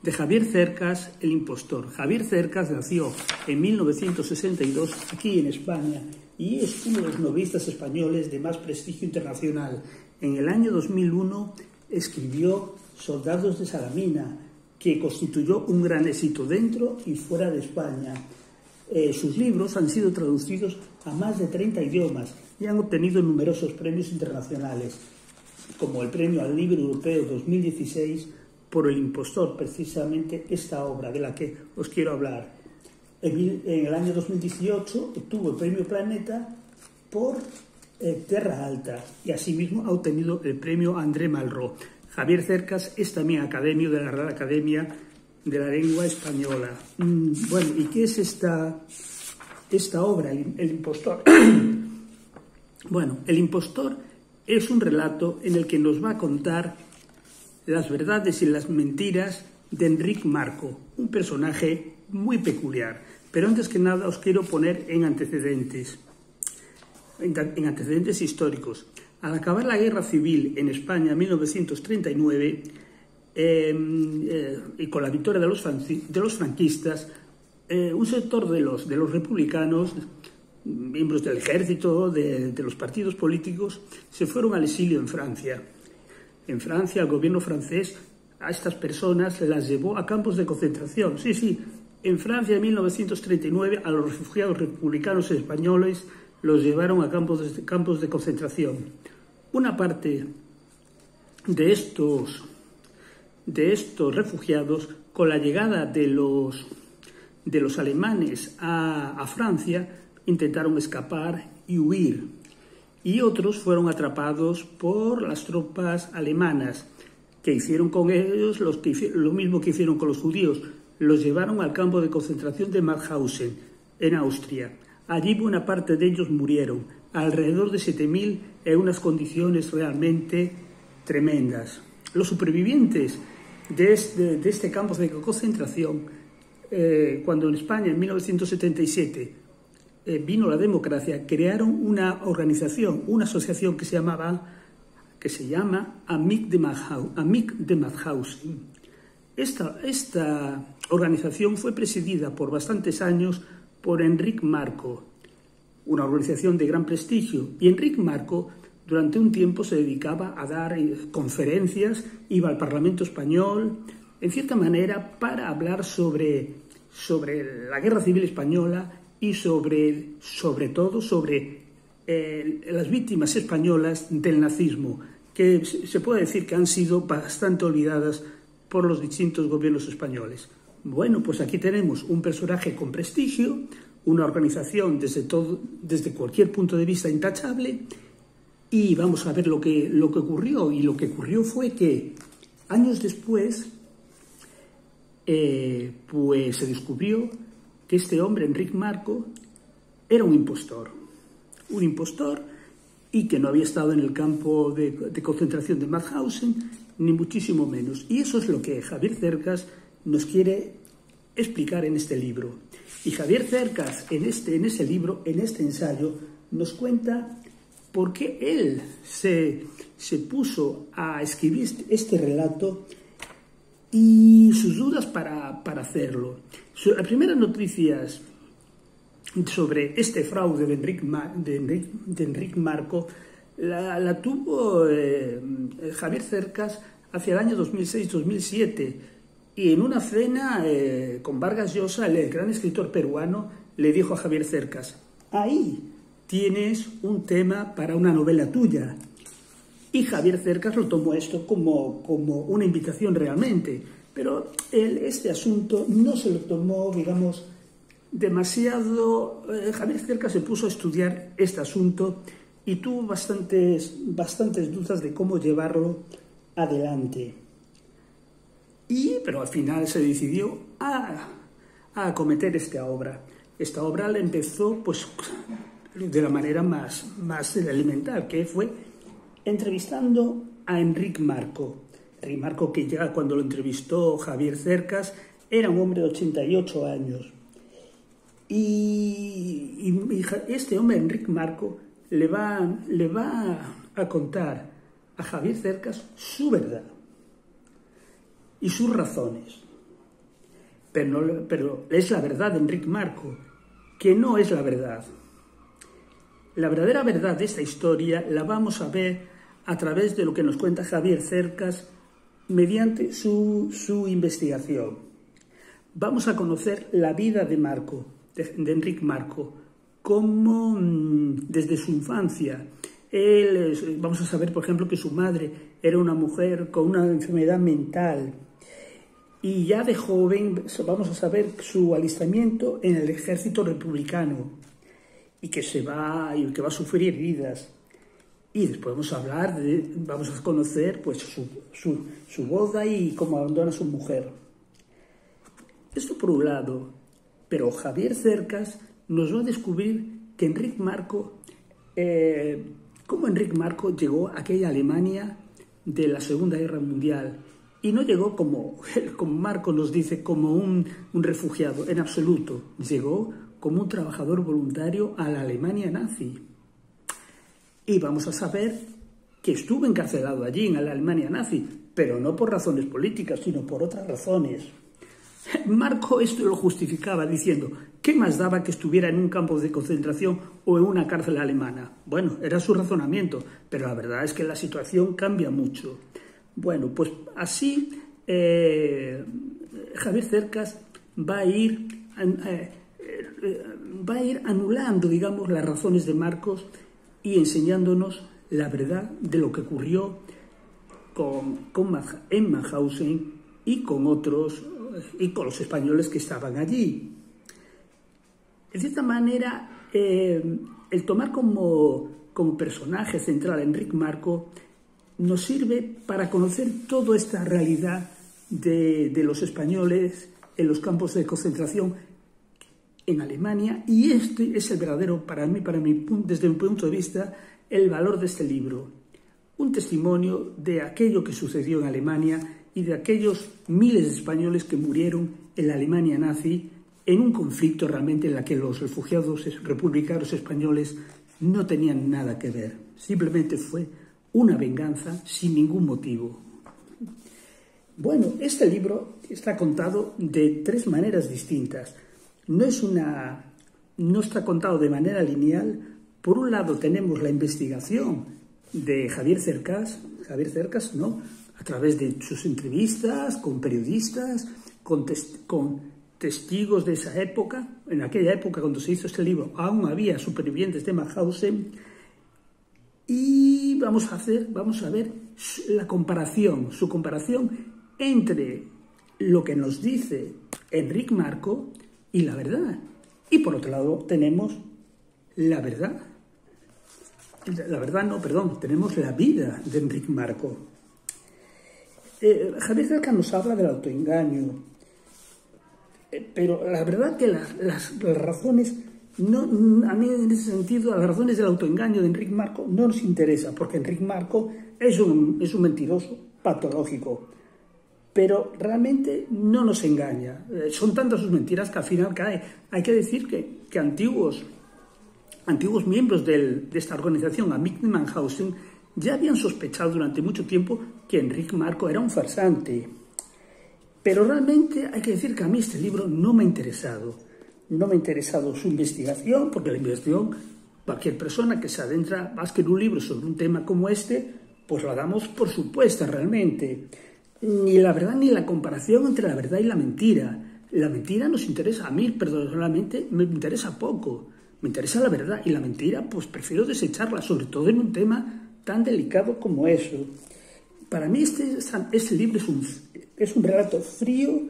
de Javier Cercas, el impostor. Javier Cercas nació en 1962 aquí en España y es uno de los novelistas españoles de más prestigio internacional. En el año 2001 escribió Soldados de Salamina, que constituyó un gran éxito dentro y fuera de España. Sus libros han sido traducidos a más de 30 idiomas y han obtenido numerosos premios internacionales, como el Premio al Libro Europeo 2016 por El impostor, precisamente esta obra de la que os quiero hablar. En el año 2018 obtuvo el Premio Planeta por Terra Alta y asimismo ha obtenido el Premio André Malraux. Javier Cercas es también academio de la Real Academia de la Lengua Española. Bueno, ¿y qué es esta obra, El impostor? Bueno, El impostor es un relato en el que nos va a contar las verdades y las mentiras de Enric Marco, un personaje muy peculiar. Pero antes que nada os quiero poner en antecedentes históricos. Al acabar la Guerra Civil en España en 1939, y con la victoria de los franquistas, un sector de los republicanos, miembros del ejército, de los partidos políticos, se fueron al exilio en Francia. En Francia, el gobierno francés a estas personas las llevó a campos de concentración. Sí, en Francia en 1939 a los refugiados republicanos españoles los llevaron a campos de concentración. Una parte de estos refugiados, con la llegada de los alemanes a Francia, intentaron escapar y huir. Y otros fueron atrapados por las tropas alemanas, que hicieron con ellos lo mismo que hicieron con los judíos. Los llevaron al campo de concentración de Mauthausen, en Austria. Allí buena parte de ellos murieron, alrededor de 7.000, en unas condiciones realmente tremendas. Los supervivientes de este campo de concentración, cuando en España en 1977 vino la democracia, crearon una organización, una asociación que se llama Amic de Mauthausen. Esta organización fue presidida por bastantes años por Enric Marco, una organización de gran prestigio. Y Enric Marco durante un tiempo se dedicaba a dar conferencias, iba al Parlamento español, en cierta manera para hablar sobre la Guerra Civil Española y sobre todo sobre las víctimas españolas del nazismo, que se puede decir que han sido bastante olvidadas por los distintos gobiernos españoles. Bueno, pues aquí tenemos un personaje con prestigio, una organización desde cualquier punto de vista intachable, y vamos a ver lo que ocurrió. Y lo que ocurrió fue que años después pues se descubrió que este hombre, Enric Marco, era un impostor y que no había estado en el campo de concentración de Mauthausen, ni muchísimo menos. Y eso es lo que Javier Cercas nos quiere explicar en este libro. Y Javier Cercas, en ese libro, en este ensayo, nos cuenta por qué él se puso a escribir este relato y sus dudas para hacerlo. Las primeras noticias sobre este fraude de Enric Marco la tuvo Javier Cercas hacia el año 2006-2007, y en una cena con Vargas Llosa, el gran escritor peruano, le dijo a Javier Cercas: ahí tienes un tema para una novela tuya. Y Javier Cercas lo tomó esto como una invitación realmente, pero este asunto no se lo tomó, digamos, demasiado. Javier Cercas se puso a estudiar este asunto y tuvo bastantes dudas de cómo llevarlo adelante. Pero al final se decidió a acometer esta obra. Esta obra la empezó pues de la manera más elemental, que fue entrevistando a Enric Marco. Enric Marco, que ya cuando lo entrevistó Javier Cercas era un hombre de 88 años. Y este hombre, Enric Marco, le va a contar a Javier Cercas su verdad y sus razones. pero es la verdad de Enric Marco, que no es la verdad. La verdadera verdad de esta historia la vamos a ver a través de lo que nos cuenta Javier Cercas mediante su investigación. Vamos a conocer la vida de Marco, de Enric Marco, cómo desde su infancia, vamos a saber, por ejemplo, que su madre era una mujer con una enfermedad mental, y ya de joven vamos a saber su alistamiento en el ejército republicano y que va a sufrir heridas. Y después vamos a conocer pues, su boda y cómo abandona a su mujer. Esto por un lado, pero Javier Cercas nos va a descubrir que Enric Marco, cómo Enric Marco llegó a aquella Alemania de la Segunda Guerra Mundial. Y no llegó como Marco nos dice, como un refugiado, en absoluto. Llegó como un trabajador voluntario a la Alemania nazi. Y vamos a saber que estuvo encarcelado allí, en la Alemania nazi, pero no por razones políticas, sino por otras razones. Marco esto lo justificaba diciendo, ¿qué más daba que estuviera en un campo de concentración o en una cárcel alemana? Bueno, era su razonamiento, pero la verdad es que la situación cambia mucho. Bueno, pues así Javier Cercas va a ir anulando, digamos, las razones de Marcos y enseñándonos la verdad de lo que ocurrió en Mauthausen y con otros, y con los españoles que estaban allí. De cierta manera, el tomar como personaje central a Enric Marco nos sirve para conocer toda esta realidad de los españoles en los campos de concentración en Alemania, y este es el verdadero, desde mi punto de vista, el valor de este libro. Un testimonio de aquello que sucedió en Alemania y de aquellos miles de españoles que murieron en la Alemania nazi en un conflicto realmente en el que los refugiados republicanos españoles no tenían nada que ver. Simplemente fue una venganza sin ningún motivo. Bueno, este libro está contado de tres maneras distintas. No está contado de manera lineal. Por un lado tenemos la investigación de Javier Cercas, ¿no? A través de sus entrevistas con periodistas, con testigos de esa época. En aquella época, cuando se hizo este libro, aún había supervivientes de Mauthausen. Y vamos a ver su comparación entre lo que nos dice Enric Marco y la verdad. Y por otro lado tenemos la verdad. Tenemos la vida de Enric Marco. Javier Cercas nos habla del autoengaño, pero la verdad que las razones, a mí en ese sentido, las razones del autoengaño de Enric Marco no nos interesa, porque Enric Marco es un mentiroso patológico, pero realmente no nos engaña. Son tantas sus mentiras que al final hay que decir que antiguos miembros de esta organización, Amik Mauthausen, ya habían sospechado durante mucho tiempo que Enric Marco era un farsante. Pero realmente hay que decir que a mí este libro no me ha interesado. No me ha interesado su investigación, porque la investigación, cualquier persona que se adentra más que en un libro sobre un tema como este, pues lo damos por supuesta realmente. Ni la verdad ni la comparación entre la verdad y la mentira. La mentira nos interesa a mí, personalmente me interesa poco. Me interesa la verdad, y la mentira pues prefiero desecharla, sobre todo en un tema tan delicado como eso. Para mí este libro es un relato frío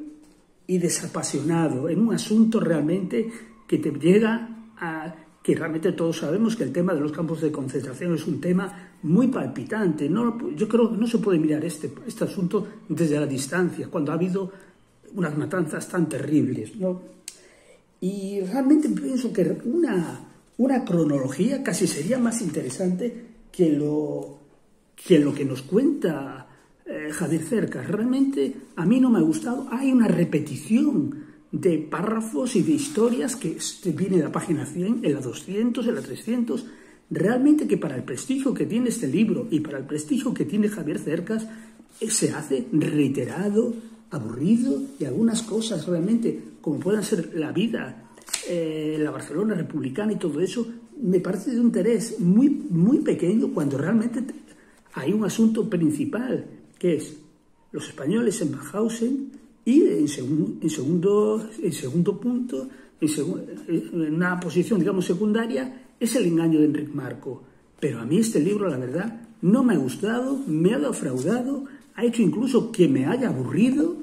y desapasionado en un asunto realmente que te llega a... que realmente todos sabemos que el tema de los campos de concentración es un tema muy palpitante. Yo creo que no se puede mirar este asunto desde la distancia, cuando ha habido unas matanzas tan terribles, ¿no? Y realmente pienso que una cronología casi sería más interesante que lo que nos cuenta Javier Cercas. Realmente a mí no me ha gustado. Hay una repetición de párrafos y de historias que viene de la página 100, en la 200, en la 300. Realmente que para el prestigio que tiene este libro y para el prestigio que tiene Javier Cercas, se hace reiterado, aburrido y algunas cosas realmente, como puedan ser la vida, la Barcelona republicana y todo eso, me parece de un interés muy, muy pequeño cuando realmente hay un asunto principal, que es los españoles en Mauthausen y en segundo punto, en una posición, digamos, secundaria, es el engaño de Enric Marco. Pero a mí este libro, la verdad, no me ha gustado, me ha defraudado, ha hecho incluso que me haya aburrido.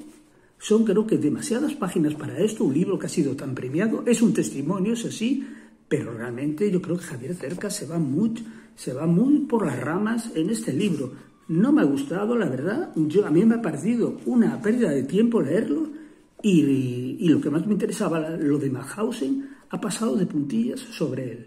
Son, creo que, demasiadas páginas para esto, un libro que ha sido tan premiado. Es un testimonio, eso sí, pero realmente yo creo que Javier Cercas se va muy por las ramas en este libro. No me ha gustado, la verdad. A mí me ha parecido una pérdida de tiempo leerlo y lo que más me interesaba, lo de Mauthausen, ha pasado de puntillas sobre él.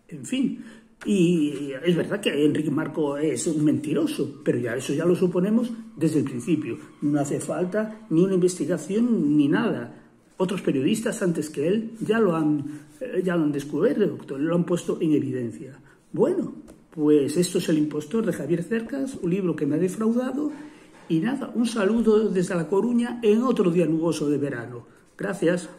En fin, y es verdad que Enric Marco es un mentiroso, pero eso ya lo suponemos desde el principio. No hace falta ni una investigación ni nada. Otros periodistas antes que él ya lo han descubierto, lo han puesto en evidencia. Bueno, pues esto es El impostor de Javier Cercas, un libro que me ha defraudado. Y nada, un saludo desde La Coruña en otro día nuboso de verano. Gracias.